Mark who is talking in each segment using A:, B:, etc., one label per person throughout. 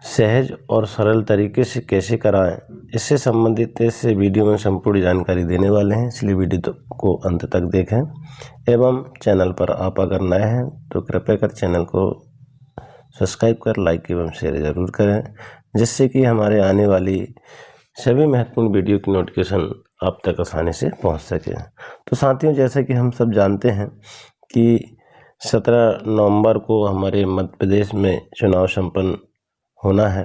A: सहज और सरल तरीके से कैसे कराएं, इससे संबंधित इस वीडियो में संपूर्ण जानकारी देने वाले हैं, इसलिए वीडियो को अंत तक देखें। एवं चैनल पर आप अगर नए हैं तो कृपया कर चैनल को सब्सक्राइब कर लाइक एवं शेयर ज़रूर करें, जिससे कि हमारे आने वाली सभी महत्वपूर्ण वीडियो की नोटिफिकेशन आप तक आसानी से पहुंच सके। तो साथियों, जैसे कि हम सब जानते हैं कि 17 नवंबर को हमारे मध्य प्रदेश में चुनाव संपन्न होना है,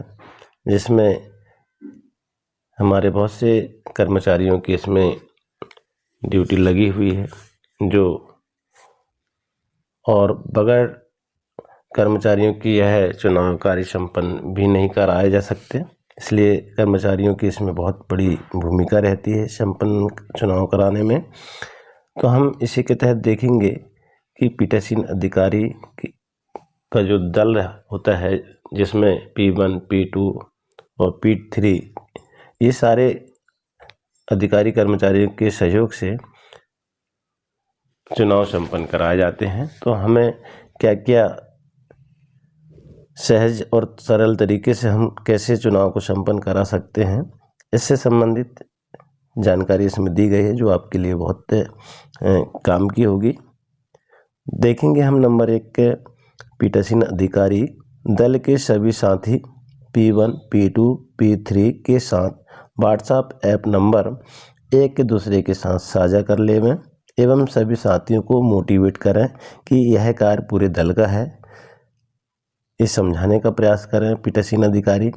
A: जिसमें हमारे बहुत से कर्मचारियों की इसमें ड्यूटी लगी हुई है, जो और बगैर कर्मचारियों की यह चुनाव कार्य संपन्न भी नहीं कराए जा सकते। इसलिए कर्मचारियों की इसमें बहुत बड़ी भूमिका रहती है संपन्न चुनाव कराने में। तो हम इसी के तहत देखेंगे कि पीठासीन अधिकारी का जो दल होता है, जिसमें P1, P2 और P3 ये सारे अधिकारी कर्मचारियों के सहयोग से चुनाव संपन्न कराए जाते हैं। तो हमें क्या क्या सहज और सरल तरीके से हम कैसे चुनाव को संपन्न करा सकते हैं, इससे संबंधित जानकारी इसमें दी गई है, जो आपके लिए बहुत काम की होगी। देखेंगे हम नंबर 1 के पीठासीन अधिकारी दल के सभी साथी P1, P2, P3 के साथ व्हाट्सएप ऐप नंबर एक दूसरे के साथ साझा कर लें एवं सभी साथियों को मोटिवेट करें कि यह कार्य पूरे दल का है, ये समझाने का प्रयास करें पीठासीन अधिकारी,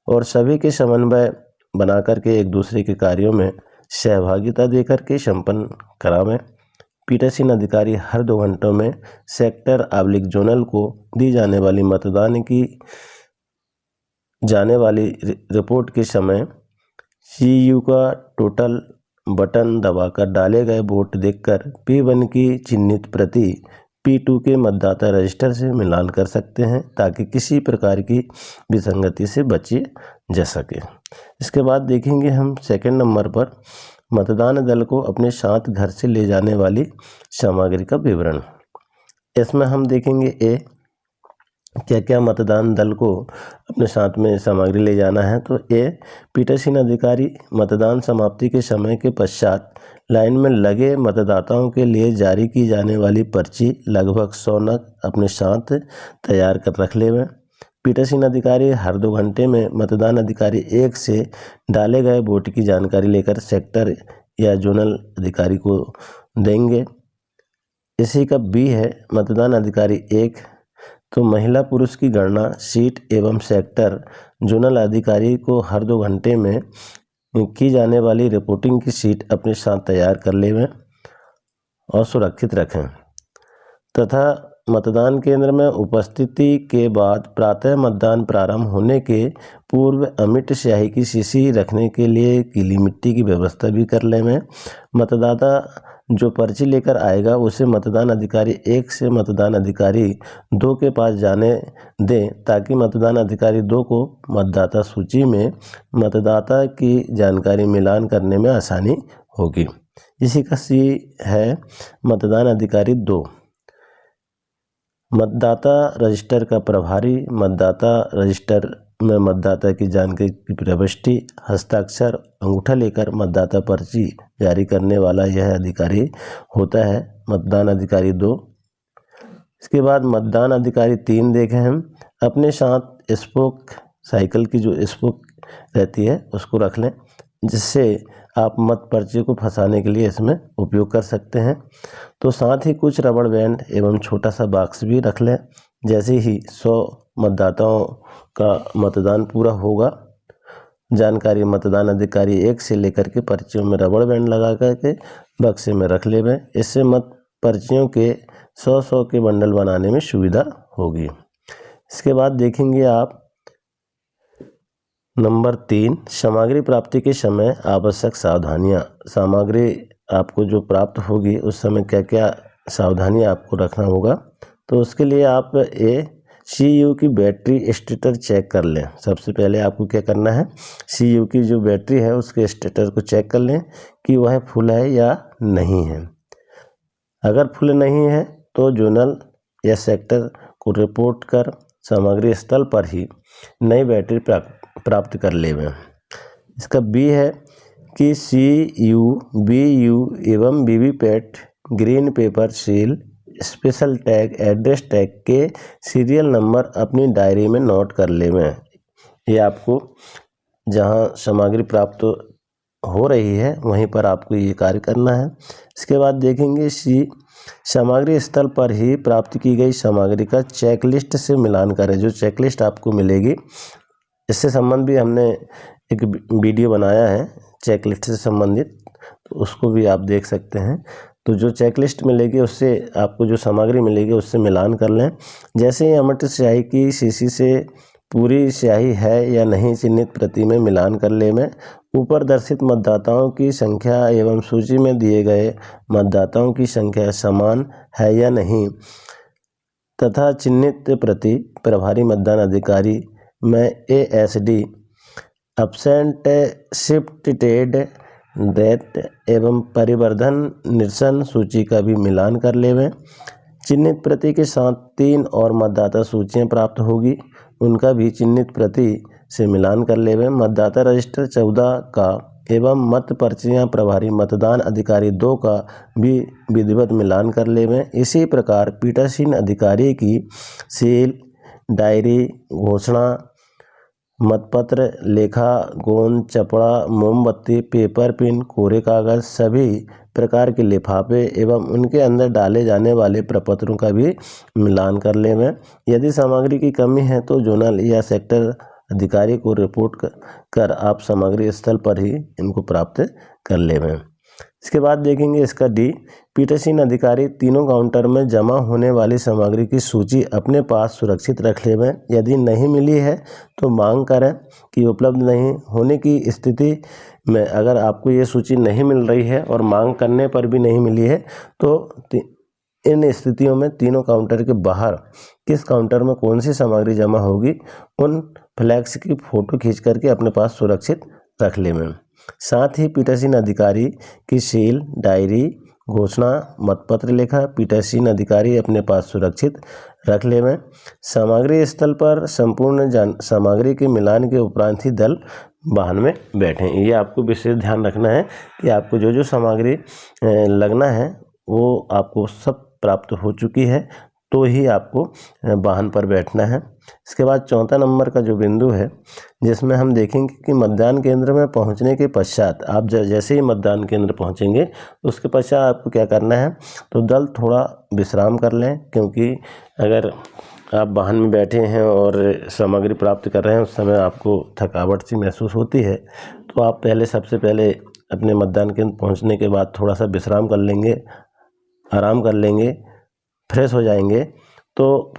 A: और सभी के समन्वय बना करके एक दूसरे के कार्यों में सहभागिता देकर के संपन्न करावें। पीठासीन अधिकारी हर 2 घंटों में सेक्टर/जोनल को दी जाने वाली मतदान की जाने वाली रिपोर्ट के समय CU का टोटल बटन दबाकर डाले गए वोट देखकर P1 की चिन्हित प्रति P2 के मतदाता रजिस्टर से मिलान कर सकते हैं, ताकि किसी प्रकार की विसंगति से बचे जा सके। इसके बाद देखेंगे हम सेकंड नंबर पर मतदान दल को अपने साथ घर से ले जाने वाली सामग्री का विवरण। इसमें हम देखेंगे क्या क्या मतदान दल को अपने साथ में सामग्री ले जाना है। तो पीठासीन अधिकारी मतदान समाप्ति के समय के पश्चात लाइन में लगे मतदाताओं के लिए जारी की जाने वाली पर्ची लगभग 100 नग अपने साथ तैयार कर रख लें। पीठासीन अधिकारी हर 2 घंटे में मतदान अधिकारी 1 से डाले गए वोट की जानकारी लेकर सेक्टर या जोनल अधिकारी को देंगे। इसी का B है मतदान अधिकारी 1 तो महिला पुरुष की गणना सीट एवं सेक्टर जोनल अधिकारी को हर 2 घंटे में की जाने वाली रिपोर्टिंग की सीट अपने साथ तैयार कर लें और सुरक्षित रखें, तथा मतदान केंद्र में उपस्थिति के बाद प्रातः मतदान प्रारंभ होने के पूर्व अमिट स्याही की शीशी रखने के लिए गीली मिट्टी की व्यवस्था भी कर लें। मतदाता जो पर्ची लेकर आएगा उसे मतदान अधिकारी 1 से मतदान अधिकारी 2 के पास जाने दें, ताकि मतदान अधिकारी 2 को मतदाता सूची में मतदाता की जानकारी मिलान करने में आसानी होगी। इसी का C है मतदान अधिकारी 2 मतदाता रजिस्टर का प्रभारी। मतदाता रजिस्टर में मतदाता की जानकारी की प्रविष्टि, हस्ताक्षर, अंगूठा लेकर मतदाता पर्ची जारी करने वाला यह अधिकारी होता है मतदान अधिकारी 2। इसके बाद मतदान अधिकारी 3 देखें हम, अपने साथ स्पोक साइकिल की जो स्पोक रहती है उसको रख लें, जिससे आप मत पर्ची को फंसाने के लिए इसमें उपयोग कर सकते हैं। तो साथ ही कुछ रबड़ बैंड एवं छोटा सा बॉक्स भी रख लें। जैसे ही 100 मतदाताओं का मतदान पूरा होगा, जानकारी मतदान अधिकारी 1 से लेकर के पर्चियों में रबड़ बैंड लगा करके बक्से में रख लें। इससे मत पर्चियों के 100 के बंडल बनाने में सुविधा होगी। इसके बाद देखेंगे आप नंबर 3 सामग्री प्राप्ति के समय आवश्यक सावधानियां। सामग्री आपको जो प्राप्त होगी उस समय क्या क्या सावधानियां आपको रखना होगा। तो उसके लिए आप CU की बैटरी स्टेटस चेक कर लें। सबसे पहले आपको क्या करना है, CU की जो बैटरी है उसके स्टेटस को चेक कर लें कि वह फुल है या नहीं है। अगर फुल नहीं है तो जोनल या सेक्टर को रिपोर्ट कर सामग्री स्थल पर ही नई बैटरी प्राप्त कर लेवें। इसका बी है कि CU, BU एवं VVPAT green pepper seal, special tag, address tag के सीरियल नंबर अपनी डायरी में नोट कर लेवें। ये आपको जहां सामग्री प्राप्त हो रही है वहीं पर आपको ये कार्य करना है। इसके बाद देखेंगे सी, सामग्री स्थल पर ही प्राप्त की गई सामग्री का चेकलिस्ट से मिलान करें। जो चेकलिस्ट आपको मिलेगी, इससे संबंध भी हमने एक वीडियो बनाया है चेकलिस्ट से संबंधित, तो उसको भी आप देख सकते हैं। तो जो चेकलिस्ट मिलेगी उससे आपको जो सामग्री मिलेगी उससे मिलान कर लें। जैसे ही अमृत स्याही की शीशी से पूरी स्याही है या नहीं चिन्हित प्रति में मिलान कर लें। ऊपर दर्शित मतदाताओं की संख्या एवं सूची में दिए गए मतदाताओं की संख्या समान है या नहीं तथा चिन्हित प्रति प्रभारी मतदान अधिकारी में ASD एब्सेंट शिफ्टेड डेट एवं परिवर्धन निरसन सूची का भी मिलान कर लेवें। चिन्हित प्रति के साथ 3 और मतदाता सूचियां प्राप्त होगी, उनका भी चिन्हित प्रति से मिलान कर लेवें। मतदाता रजिस्टर 14 का एवं मत पर्चियां प्रभारी मतदान अधिकारी 2 का भी विधिवत मिलान कर लेवें। इसी प्रकार पीठासीन अधिकारी की सील, डायरी, घोषणा, मतपत्र, लेखा, गोंद, चपड़ा, मोमबत्ती, पेपर पिन, कोरे कागज, सभी प्रकार के लिफाफे एवं उनके अंदर डाले जाने वाले प्रपत्रों का भी मिलान कर लेवें। यदि सामग्री की कमी है तो जोनल या सेक्टर अधिकारी को रिपोर्ट कर आप सामग्री स्थल पर ही इनको प्राप्त कर लेवें। इसके बाद देखेंगे इसका डी, पीठासीन अधिकारी तीनों काउंटर में जमा होने वाली सामग्री की सूची अपने पास सुरक्षित रख लेवें। यदि नहीं मिली है तो मांग करें कि उपलब्ध नहीं होने की स्थिति में अगर आपको ये सूची नहीं मिल रही है और मांग करने पर भी नहीं मिली है तो इन स्थितियों में तीनों काउंटर के बाहर किस काउंटर में कौन सी सामग्री जमा होगी उन फ्लैक्स की फ़ोटो खींच करके अपने पास सुरक्षित रख लेवें। साथ ही पीठासीन अधिकारी की सील, डायरी, घोषणा, मतपत्र, लेखा पीठासीन अधिकारी अपने पास सुरक्षित रख लेवें। सामग्री स्थल पर संपूर्ण सामग्री के मिलान के उपरांत ही दल वाहन में बैठें। ये आपको विशेष ध्यान रखना है कि आपको जो जो सामग्री लगना है वो आपको सब प्राप्त हो चुकी है तो ही आपको वाहन पर बैठना है। इसके बाद चौथा नंबर का जो बिंदु है जिसमें हम देखेंगे कि मतदान केंद्र में पहुंचने के पश्चात आप जैसे ही मतदान केंद्र पहुंचेंगे तो उसके पश्चात आपको क्या करना है, तो दल थोड़ा विश्राम कर लें, क्योंकि अगर आप वाहन में बैठे हैं और सामग्री प्राप्त कर रहे हैं उस समय आपको थकावट सी महसूस होती है, तो आप सबसे पहले अपने मतदान केंद्र पहुँचने के बाद थोड़ा सा विश्राम कर लेंगे, आराम कर लेंगे, फ्रेश हो जाएंगे तो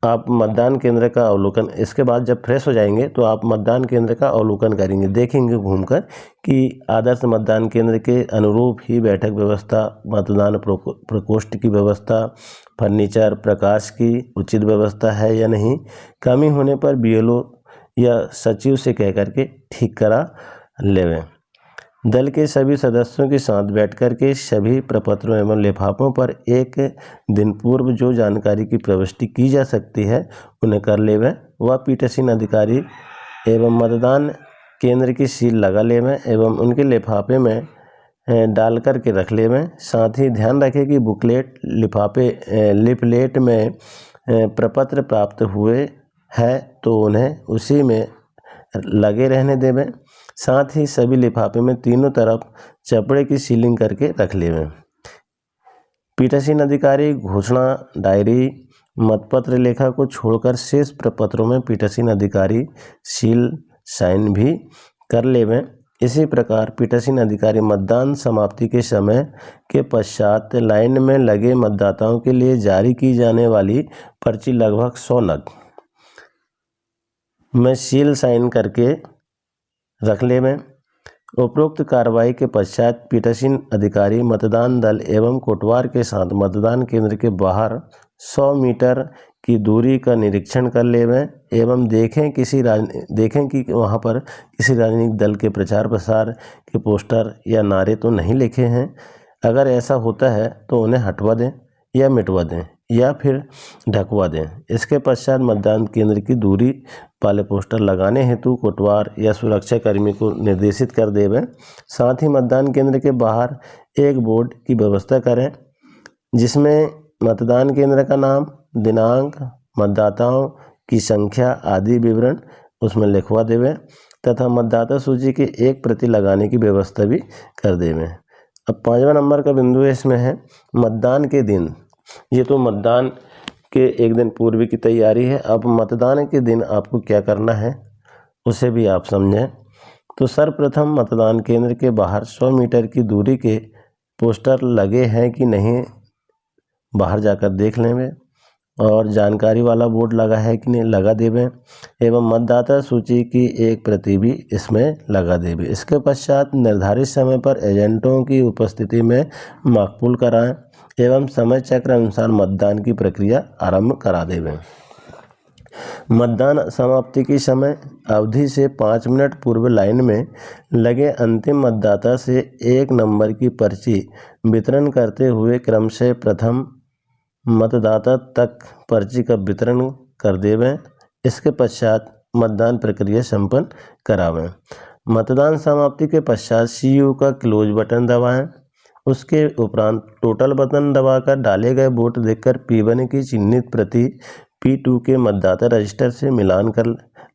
A: आप मतदान केंद्र का अवलोकन, इसके बाद जब फ्रेश हो जाएंगे तो आप मतदान केंद्र का अवलोकन करेंगे, देखेंगे घूमकर कि आदर्श मतदान केंद्र के अनुरूप ही बैठक व्यवस्था, मतदान प्रकोष्ठ की व्यवस्था, फर्नीचर, प्रकाश की उचित व्यवस्था है या नहीं। कमी होने पर BLO या सचिव से कह करके ठीक करा लेवें। दल के सभी सदस्यों के साथ बैठकर के सभी प्रपत्रों एवं लिफाफों पर एक दिन पूर्व जो जानकारी की प्रविष्टि की जा सकती है उन्हें कर लेवें। वह पीठासीन अधिकारी एवं मतदान केंद्र की सील लगा लेवें एवं उनके लिफाफे में डाल कर के रख लेवें। साथ ही ध्यान रखें कि बुकलेट, लिफलेट में प्रपत्र प्राप्त हुए हैं तो उन्हें उसी में लगे रहने देवें। साथ ही सभी लिफाफे में तीनों तरफ चपड़े की सीलिंग करके रख लेवें। पीठासीन अधिकारी घोषणा, डायरी, मतपत्र, लेखा को छोड़कर शेष प्रपत्रों में पीठासीन अधिकारी सील, साइन भी कर लेवें। इसी प्रकार पीठासीन अधिकारी मतदान समाप्ति के समय के पश्चात लाइन में लगे मतदाताओं के लिए जारी की जाने वाली पर्ची लगभग 100 नग में सील, साइन करके रख लेवें। उपरोक्त कार्रवाई के पश्चात पीठासीन अधिकारी मतदान दल एवं कोटवार के साथ मतदान केंद्र के बाहर 100 मीटर की दूरी का निरीक्षण कर लेवें एवं देखें कि वहां पर किसी राजनीतिक दल के प्रचार प्रसार के पोस्टर या नारे तो नहीं लिखे हैं। अगर ऐसा होता है तो उन्हें हटवा दें या मिटवा दें। या फिर ढकवा दें। इसके पश्चात मतदान केंद्र की दूरी वाले पोस्टर लगाने हेतु कोटवार या सुरक्षा कर्मी को निर्देशित कर देवें। साथ ही मतदान केंद्र के बाहर एक बोर्ड की व्यवस्था करें जिसमें मतदान केंद्र का नाम, दिनांक, मतदाताओं की संख्या आदि विवरण उसमें लिखवा देवें तथा मतदाता सूची की एक प्रति लगाने की व्यवस्था भी कर देवें। अब 5वां नंबर का बिंदु इसमें है मतदान के दिन। ये तो मतदान के एक दिन पूर्व की तैयारी है। अब मतदान के दिन आपको क्या करना है उसे भी आप समझें। तो सर्वप्रथम मतदान केंद्र के बाहर 100 मीटर की दूरी के पोस्टर लगे हैं कि नहीं बाहर जाकर देख लेंगे और जानकारी वाला बोर्ड लगा है कि नहीं लगा देवें एवं मतदाता सूची की एक प्रति भी इसमें लगा देवें। इसके पश्चात निर्धारित समय पर एजेंटों की उपस्थिति में मकबूल कराएं एवं समय चक्र अनुसार मतदान की प्रक्रिया आरंभ करा देवें। मतदान समाप्ति की समय अवधि से 5 मिनट पूर्व लाइन में लगे अंतिम मतदाता से 1 नंबर की पर्ची वितरण करते हुए क्रमशः प्रथम मतदाता तक पर्ची का वितरण कर देवें। इसके पश्चात मतदान प्रक्रिया संपन्न करावें। मतदान समाप्ति के पश्चात सीयू का क्लोज बटन दबाएं। उसके उपरांत टोटल बटन दबाकर डाले गए वोट देखकर P1 की चिन्हित प्रति P2 के मतदाता रजिस्टर से मिलान कर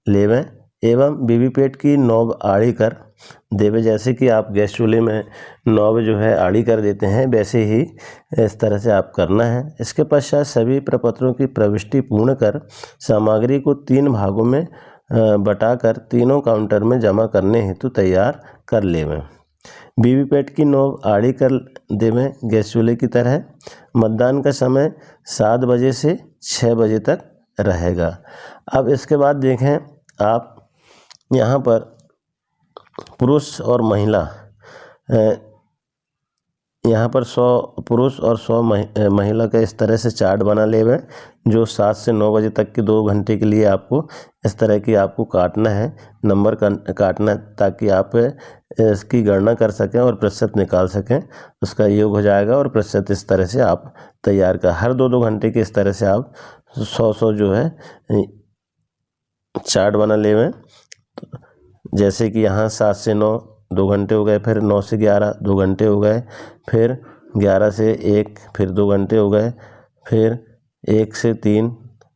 A: लेवें एवं वीवीपैट की नॉब आड़ी कर देवें। जैसे कि आप गैस चूल्हे में नॉब जो है आड़ी कर देते हैं वैसे ही इस तरह से आप करना है। इसके पश्चात सभी प्रपत्रों की प्रविष्टि पूर्ण कर सामग्री को 3 भागों में बटाकर तीनों काउंटर में जमा करने हेतु तैयार कर लेवें। वीवीपैट की नॉब आड़ी कर देवें गैस चूल्हे की तरह। मतदान का समय 7 बजे से 6 बजे तक रहेगा। अब इसके बाद देखें आप यहाँ पर पुरुष और महिला, यहाँ पर 100 पुरुष और 100 महिला का इस तरह से चार्ट बना लेवे जो 7 से 9 बजे तक के 2 घंटे के लिए आपको इस तरह की आपको काटना है, नंबर काटना है ताकि आप इसकी गणना कर सकें और प्रतिशत निकाल सकें। उसका योग हो जाएगा और प्रतिशत इस तरह से आप तैयार कर हर 2-2 घंटे के इस तरह से आप 100 जो है चार्ट बना लेवें। जैसे कि यहाँ 7 से 9 2 घंटे हो गए, फिर 9 से 11 2 घंटे हो गए, फिर 11 से 1 फिर 2 घंटे हो गए, फिर 1 से 3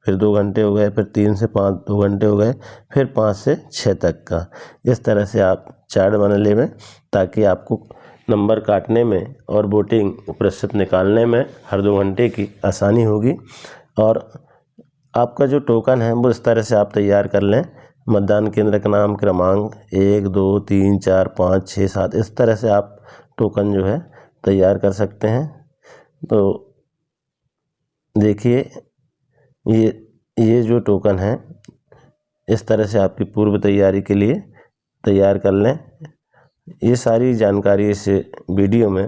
A: फिर 2 घंटे हो गए, फिर 3 से 5 2 घंटे हो गए, फिर 5 से 6 तक का इस तरह से आप चार्ट बना लेवें ताकि आपको नंबर काटने में और वोटिंग प्रतिशत निकालने में हर 2 घंटे की आसानी होगी। और आपका जो टोकन है वो इस तरह से आप तैयार कर लें। मतदान केंद्र का नाम, क्रमांक 1 2 3 4 5 6 7 इस तरह से आप टोकन जो है तैयार कर सकते हैं। तो देखिए ये जो टोकन है इस तरह से आपकी पूर्व तैयारी के लिए तैयार कर लें। ये सारी जानकारी इस वीडियो में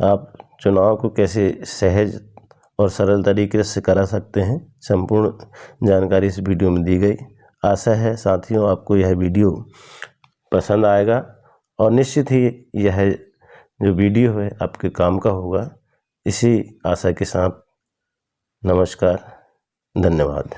A: आप चुनाव को कैसे सहज और सरल तरीके से करा सकते हैं संपूर्ण जानकारी इस वीडियो में दी गई। आशा है साथियों आपको यह वीडियो पसंद आएगा और निश्चित ही यह जो वीडियो है आपके काम का होगा। इसी आशा के साथ नमस्कार, धन्यवाद।